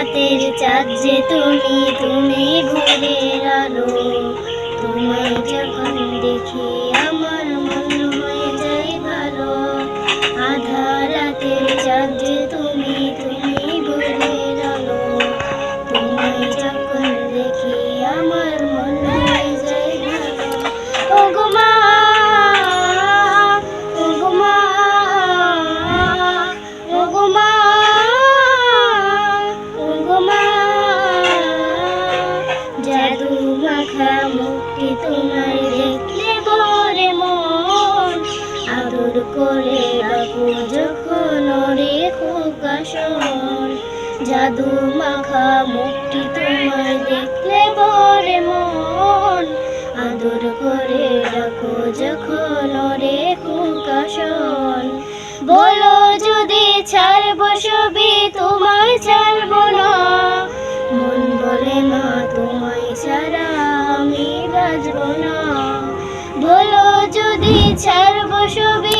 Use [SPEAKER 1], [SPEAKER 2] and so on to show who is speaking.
[SPEAKER 1] রাতের চাঁদ যে তুমি, তুমি ভোরের আলো। তোমায় যখন দেখি আমার মন হয়ে যায় ভালো। আধা রাতের চাঁদ যে তুমি, তুমি ভোরের আলো। তোমায় যখন দেখি আমার মন হয়ে যায় ভালো। ওগো মা, ওগো মা, ওগো মা, ওগো মা। জাদু মাখা মুখটি তোমার দেখলে ভরে মন। আদর করে ডাকো যখন ওরে খোকা শোন। জাদু মাখা মুখটি তোমার দেখলে ভরে মন। আদর করে ডাকো যখন ওরে খোকা শোন। বলো যদি ছাড়বো সবই তোমায় ছাড়বো না। মন বলে মা তোমায় ছাড়া আমি বাঁচবো না। বলো যদি ছাড়বো সবই